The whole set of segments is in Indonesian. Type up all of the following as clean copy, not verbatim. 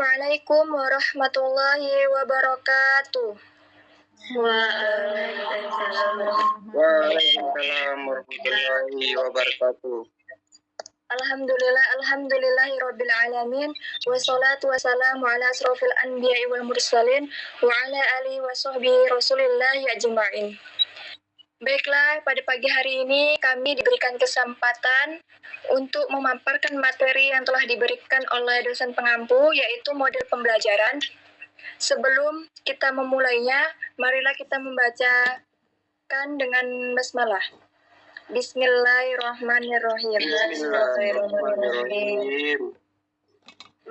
Assalamualaikum warahmatullahi wabarakatuh. Waalaikumsalam warahmatullahi wabarakatuh. Alhamdulillahirabbil alamin wassalatu wassalamu ala asrofil anbiya'i wal mursalin wa ala alihi wa sahbihi rasulillahi ajma'in. Baiklah, pada pagi hari ini kami diberikan kesempatan untuk memaparkan materi yang telah diberikan oleh dosen pengampu, yaitu model pembelajaran. Sebelum kita memulainya, marilah kita membacakan dengan basmalah. Bismillahirrahmanirrahim. Bismillahirrahmanirrahim.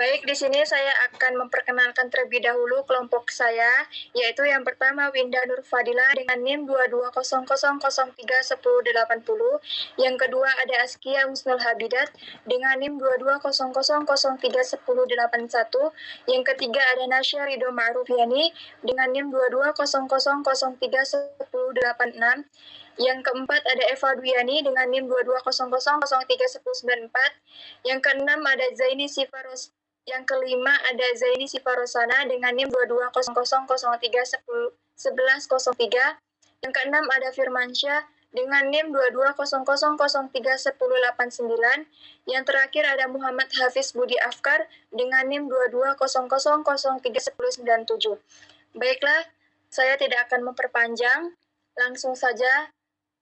Baik, di sini saya akan memperkenalkan terlebih dahulu kelompok saya, yaitu yang pertama Winda Nur Fadila dengan NIM 2200031080. Yang kedua ada Askia Husnul Habidat dengan NIM 2200031081. Yang ketiga ada Nasya Ridho Ma'rufiani dengan NIM 2200031086. Yang keempat ada Eva Duyani dengan NIM 2200031094. Yang keenam ada Zaini Sifaros. Yang kelima ada Zaini Sifarosana dengan NIM 2200031103. Yang keenam ada Firmansyah dengan NIM 2200031089. Yang terakhir ada Muhammad Hafiz Budi Afkar dengan NIM 2200031097. Baiklah, saya tidak akan memperpanjang, langsung saja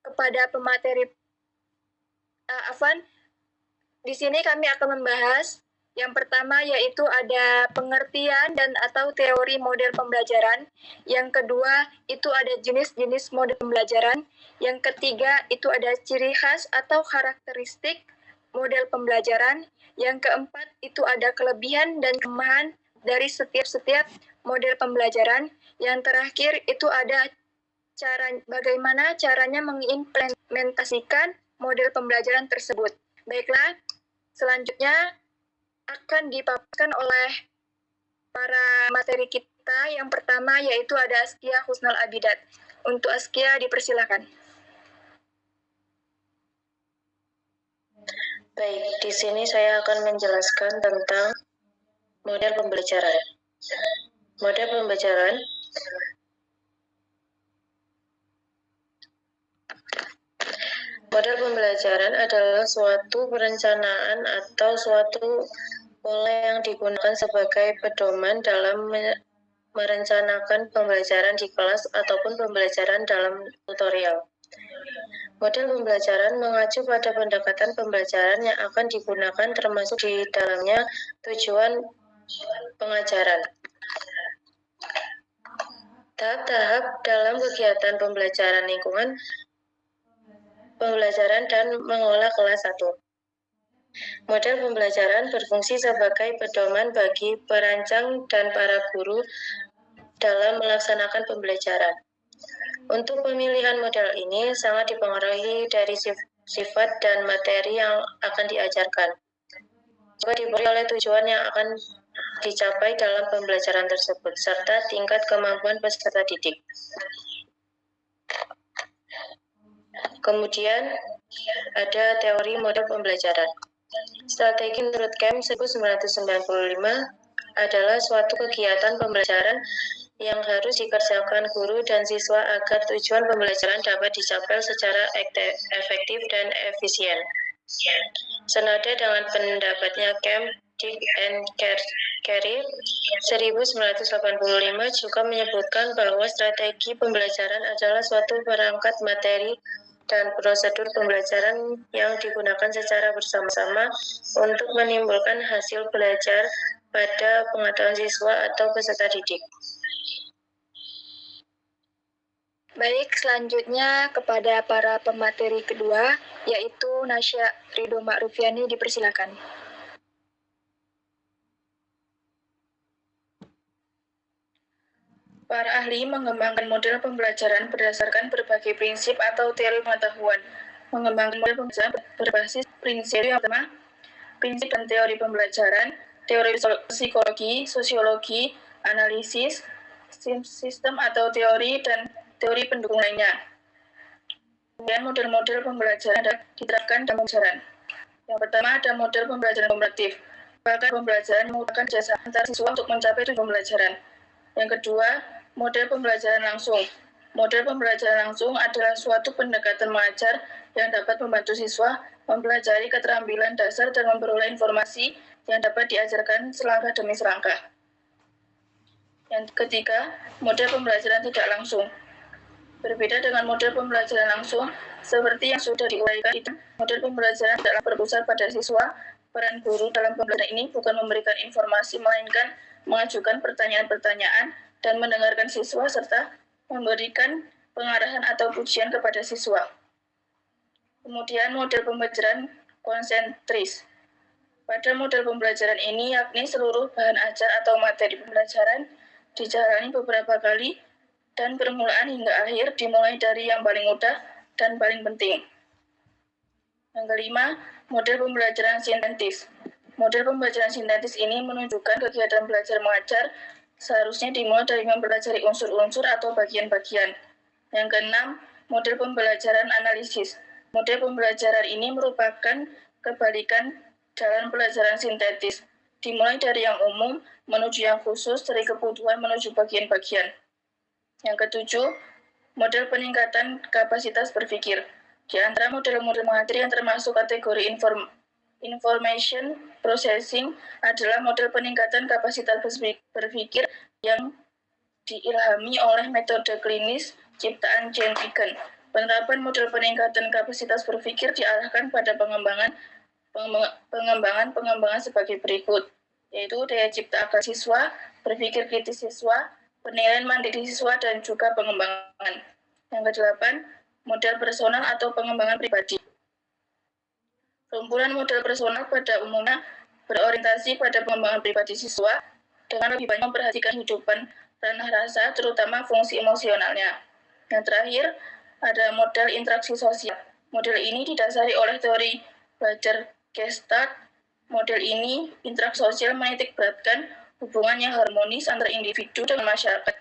kepada pemateri. Di sini kami akan membahas yang pertama yaitu ada pengertian dan atau teori model pembelajaran. Yang kedua itu ada jenis-jenis model pembelajaran. Yang ketiga itu ada ciri khas atau karakteristik model pembelajaran. Yang keempat itu ada kelebihan dan kelemahan dari setiap model pembelajaran. Yang terakhir itu ada bagaimana caranya mengimplementasikan model pembelajaran tersebut. Baiklah, selanjutnya akan dipaparkan oleh para materi kita. Yang pertama yaitu ada Askia Husnul Habidat. Untuk Askia dipersilakan. Baik, di sini saya akan menjelaskan tentang model pembelajaran. Model pembelajaran adalah suatu perencanaan atau suatu pola yang digunakan sebagai pedoman dalam merencanakan pembelajaran di kelas ataupun pembelajaran dalam tutorial. Model pembelajaran mengacu pada pendekatan pembelajaran yang akan digunakan, termasuk di dalamnya tujuan pengajaran. Tahap-tahap dalam kegiatan pembelajaran lingkungan pembelajaran dan mengolah kelas 1. Model pembelajaran berfungsi sebagai pedoman bagi perancang dan para guru dalam melaksanakan pembelajaran. Untuk pemilihan model ini sangat dipengaruhi dari sifat dan materi yang akan diajarkan, juga dipengaruhi oleh tujuan yang akan dicapai dalam pembelajaran tersebut, serta tingkat kemampuan peserta didik. Kemudian ada teori model pembelajaran. Strategi menurut KEM 1995 adalah suatu kegiatan pembelajaran yang harus dikerjakan guru dan siswa agar tujuan pembelajaran dapat dicapai secara efektif dan efisien. Senada dengan pendapatnya KEM, Dick and Carey 1985 juga menyebutkan bahwa strategi pembelajaran adalah suatu perangkat materi dan prosedur pembelajaran yang digunakan secara bersama-sama untuk menimbulkan hasil belajar pada pengetahuan siswa atau peserta didik. Baik, selanjutnya kepada para pemateri kedua, yaitu Nasya Ridho Ma'rufiani, dipersilakan. Para ahli mengembangkan model pembelajaran berdasarkan berbagai prinsip atau teori pengetahuan. Mengembangkan model pembelajaran berbasis prinsip yang pertama, prinsip dan teori pembelajaran, teori psikologi, sosiologi, analisis, sistem atau teori, dan teori pendukung lainnya. Kemudian model-model pembelajaran diterapkan dalam pembelajaran. Yang pertama ada model pembelajaran komparatif. merupakan pembelajaran yang menggunakan jasa antar siswa untuk mencapai tujuan pembelajaran. Yang kedua, model pembelajaran langsung. Model pembelajaran langsung adalah suatu pendekatan mengajar yang dapat membantu siswa mempelajari keterampilan dasar dan memperoleh informasi yang dapat diajarkan selangkah demi selangkah. Yang ketiga, model pembelajaran tidak langsung. Berbeda dengan model pembelajaran langsung, seperti yang sudah diuraikan, model pembelajaran tidak berpusat pada siswa. Peran guru dalam pembelajaran ini bukan memberikan informasi, melainkan mengajukan pertanyaan-pertanyaan dan mendengarkan siswa serta memberikan pengarahan atau pujian kepada siswa. Kemudian model pembelajaran konsentris. Pada model pembelajaran ini, yakni seluruh bahan ajar atau materi pembelajaran dijalani beberapa kali dan permulaan hingga akhir dimulai dari yang paling mudah dan paling penting. Yang kelima, model pembelajaran sintetis. Model pembelajaran sintetis ini menunjukkan kegiatan belajar mengajar seharusnya dimulai dari mempelajari unsur-unsur atau bagian-bagian. Yang keenam, model pembelajaran analisis. Model pembelajaran ini merupakan kebalikan jalan pelajaran sintetis, dimulai dari yang umum menuju yang khusus, dari kebutuhan menuju bagian-bagian. Yang ketujuh, model peningkatan kapasitas berpikir. Di antara model-model mengajar yang termasuk kategori information processing adalah model peningkatan kapasitas berpikir yang diilhami oleh metode klinis ciptaan Jane Piaget. Penerapan model peningkatan kapasitas berpikir diarahkan pada pengembangan sebagai berikut, yaitu daya cipta akal siswa, berpikir kritis siswa, penilaian mandiri siswa, dan juga pengembangan. Yang kedelapan, model personal atau pengembangan pribadi. Kumpulan model personal pada umumnya berorientasi pada pengembangan pribadi siswa dengan lebih banyak memperhatikan kehidupan ranah rasa, terutama fungsi emosionalnya. Yang terakhir, ada model interaksi sosial. Model ini didasari oleh teori belajar Gestalt. Model ini, interaksi sosial menitik beratkan hubungan yang harmonis antara individu dengan masyarakat.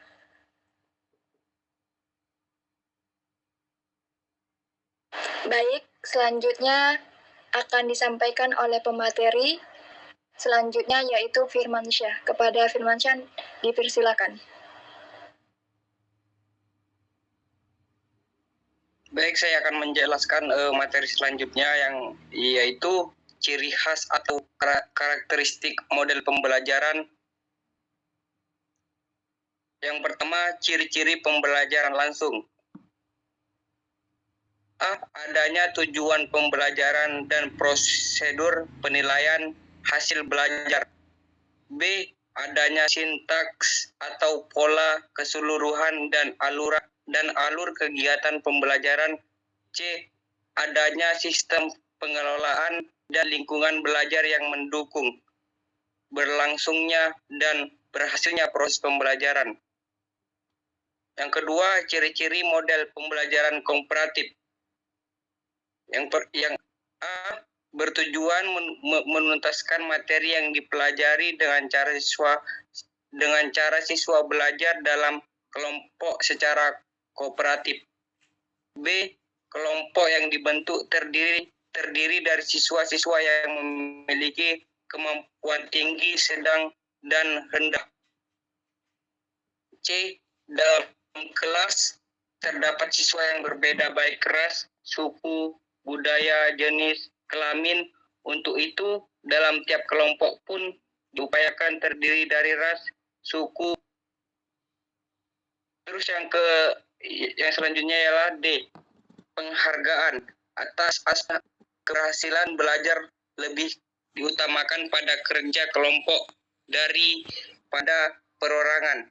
Baik, selanjutnya akan disampaikan oleh pemateri. Selanjutnya yaitu Firmansyah. Kepada Firmansyah dipersilakan. Baik, saya akan menjelaskan materi selanjutnya yang yaitu ciri khas atau karakteristik model pembelajaran. Yang pertama, ciri-ciri pembelajaran langsung. A. Adanya tujuan pembelajaran dan prosedur penilaian hasil belajar. B. Adanya sintaks atau pola keseluruhan dan alur kegiatan pembelajaran. C. Adanya sistem pengelolaan dan lingkungan belajar yang mendukung berlangsungnya dan berhasilnya proses pembelajaran. Yang kedua, ciri-ciri model pembelajaran komparatif. Yang A, bertujuan menuntaskan materi yang dipelajari dengan cara siswa belajar dalam kelompok secara kooperatif. B, kelompok yang dibentuk terdiri dari siswa-siswa yang memiliki kemampuan tinggi, sedang, dan rendah. C, dalam kelas terdapat siswa yang berbeda baik ras, suku, budaya, jenis, kelamin. Untuk itu, dalam tiap kelompok pun diupayakan terdiri dari ras, suku. Terus yang selanjutnya ialah D, penghargaan atas keberhasilan belajar lebih diutamakan pada kerja kelompok daripada perorangan.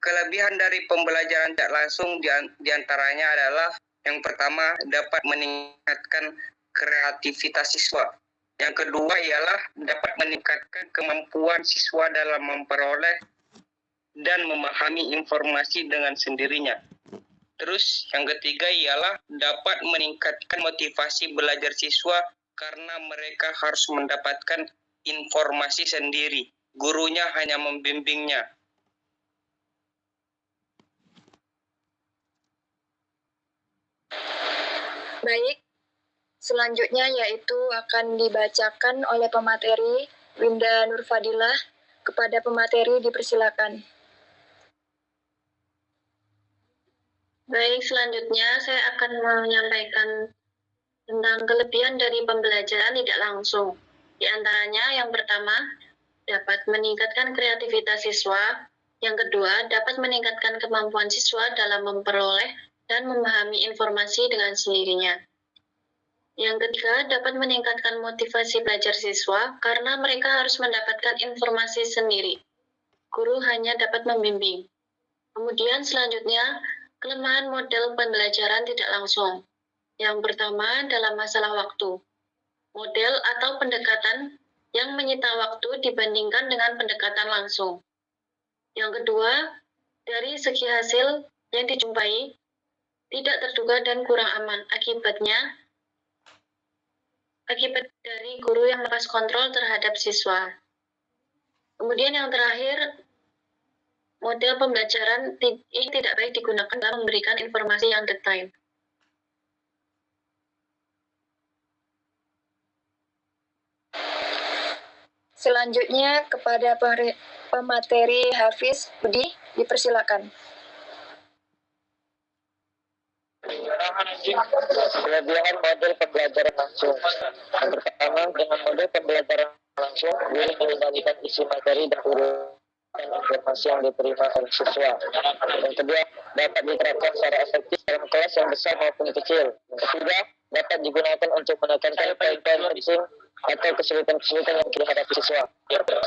Kelebihan dari pembelajaran tidak langsung diantaranya adalah yang pertama, dapat meningkatkan kreativitas siswa. Yang kedua ialah dapat meningkatkan kemampuan siswa dalam memperoleh dan memahami informasi dengan sendirinya. Terus yang ketiga ialah dapat meningkatkan motivasi belajar siswa karena mereka harus mendapatkan informasi sendiri. Gurunya hanya membimbingnya. Baik, Selanjutnya yaitu akan dibacakan oleh pemateri Winda Nurfadilah. Kepada pemateri dipersilakan. Baik, selanjutnya saya akan menyampaikan tentang kelebihan dari pembelajaran tidak langsung. Di antaranya yang pertama, dapat meningkatkan kreativitas siswa. Yang kedua, dapat meningkatkan kemampuan siswa dalam memperoleh dan memahami informasi dengan sendirinya. Yang ketiga, dapat meningkatkan motivasi belajar siswa karena mereka harus mendapatkan informasi sendiri. Guru hanya dapat membimbing. Kemudian selanjutnya, kelemahan model pembelajaran tidak langsung. Yang pertama, dalam masalah waktu. Model atau pendekatan yang menyita waktu dibandingkan dengan pendekatan langsung. Yang kedua, dari segi hasil yang dijumpai tidak terduga dan kurang aman. Akibat dari guru yang lepas kontrol terhadap siswa. Kemudian yang terakhir, model pembelajaran ini tidak baik digunakan dalam memberikan informasi yang detail. Selanjutnya kepada pemateri Hafiz Budi dipersilakan. Kelebihan model pembelajaran langsung. Yang pertama, dengan model pembelajaran langsung, guru mengendalikan isi materi dan dan informasi yang diterima oleh siswa. Yang kedua, dapat diterapkan secara efektif dalam kelas yang besar maupun kecil. Yang ketiga, dapat digunakan untuk menekankan poin-poin penting atau kesulitan-kesulitan yang dihadapi siswa.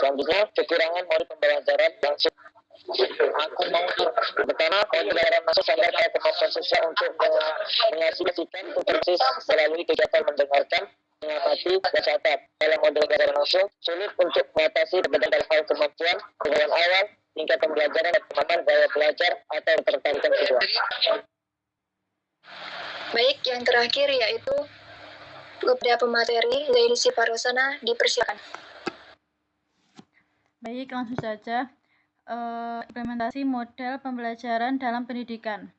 Selanjutnya, kekurangan model pembelajaran langsung. Pertama, pembelajaran langsung sampai pada kemampuan siswa untuk mengasihkan proses melalui kegiatan mendengarkan, mengamati, dan catat. Dalam model pembelajaran langsung, sulit untuk mengatasi berbagai hal kemampuan, pengetahuan awal, tingkat pembelajaran dan pemahaman gaya belajar atau ketertarikan siswa. Baik, yang terakhir yaitu kepada pemateri Zaini Siparosana dipersilakan. Baik, langsung saja. Implementasi model pembelajaran dalam pendidikan.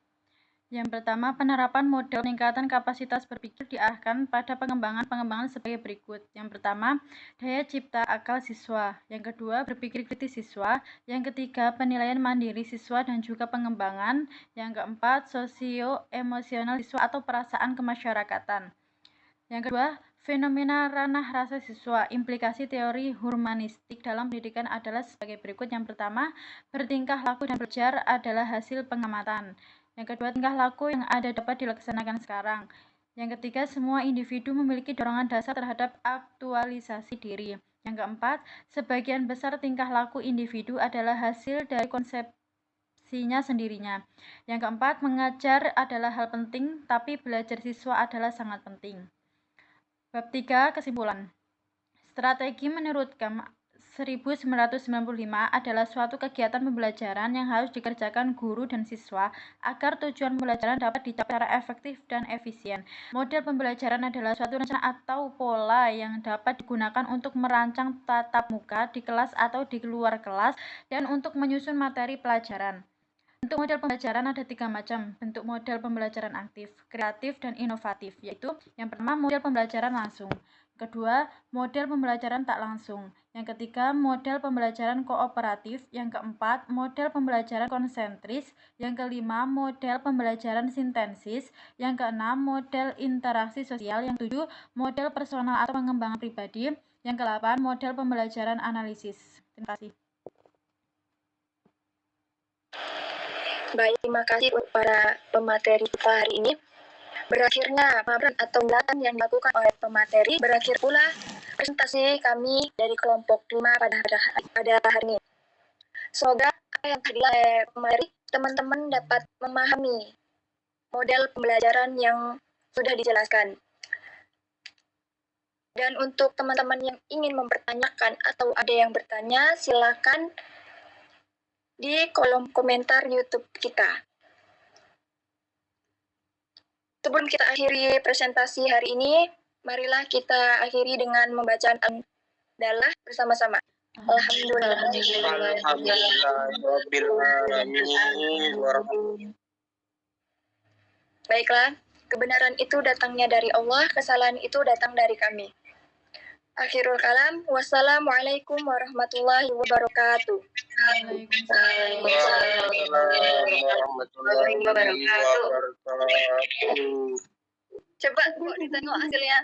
Yang pertama, penerapan model peningkatan kapasitas berpikir diarahkan pada pengembangan sebagai berikut. Yang pertama, daya cipta akal siswa. Yang kedua, berpikir kritis siswa. Yang ketiga, penilaian mandiri siswa dan juga pengembangan. Yang keempat, sosio-emosional siswa atau perasaan kemasyarakatan. Yang kedua, fenomena ranah rasa siswa. Implikasi teori humanistik dalam pendidikan adalah sebagai berikut. Yang pertama, bertingkah laku dan belajar adalah hasil pengamatan. Yang kedua, tingkah laku yang ada dapat dilaksanakan sekarang. Yang ketiga, semua individu memiliki dorongan dasar terhadap aktualisasi diri. Yang keempat, sebagian besar tingkah laku individu adalah hasil dari konsepsinya sendirinya. Yang keempat, mengajar adalah hal penting, tapi belajar siswa adalah sangat penting. Bab 3, kesimpulan. Strategi menurut KEM 1995 adalah suatu kegiatan pembelajaran yang harus dikerjakan guru dan siswa agar tujuan pembelajaran dapat dicapai secara efektif dan efisien. Model pembelajaran adalah suatu rencana atau pola yang dapat digunakan untuk merancang tatap muka di kelas atau di luar kelas dan untuk menyusun materi pelajaran. Bentuk model pembelajaran ada 3 macam. Bentuk model pembelajaran aktif, kreatif, dan inovatif, yaitu yang pertama model pembelajaran langsung, kedua model pembelajaran tak langsung, yang ketiga model pembelajaran kooperatif, yang keempat model pembelajaran konsentris, yang kelima model pembelajaran sintesis, yang keenam model interaksi sosial, yang ketujuh model personal atau pengembangan pribadi, yang kedelapan model pembelajaran analisis. Terima kasih. Baik, terima kasih untuk para pemateri kita hari ini. Berakhirnya pemaparan atau penjelasan yang dilakukan oleh pemateri, berakhir pula presentasi kami dari kelompok 5 pada hari ini. Semoga apa yang tadi oleh pemateri, teman-teman dapat memahami model pembelajaran yang sudah dijelaskan. Dan untuk teman-teman yang ingin mempertanyakan atau ada yang bertanya, silakan di kolom komentar YouTube kita. Sebelum kita akhiri presentasi hari ini, marilah kita akhiri dengan membaca hamdalah bersama-sama. Alhamdulillah. Baiklah, Kebenaran itu datangnya dari Allah, kesalahan itu datang dari kami. Akhirul kalam, wassalamualaikum warahmatullahi wabarakatuh. Waalaikumsalam. warahmatullahi wabarakatuh. Coba kok ditengok hasilnya.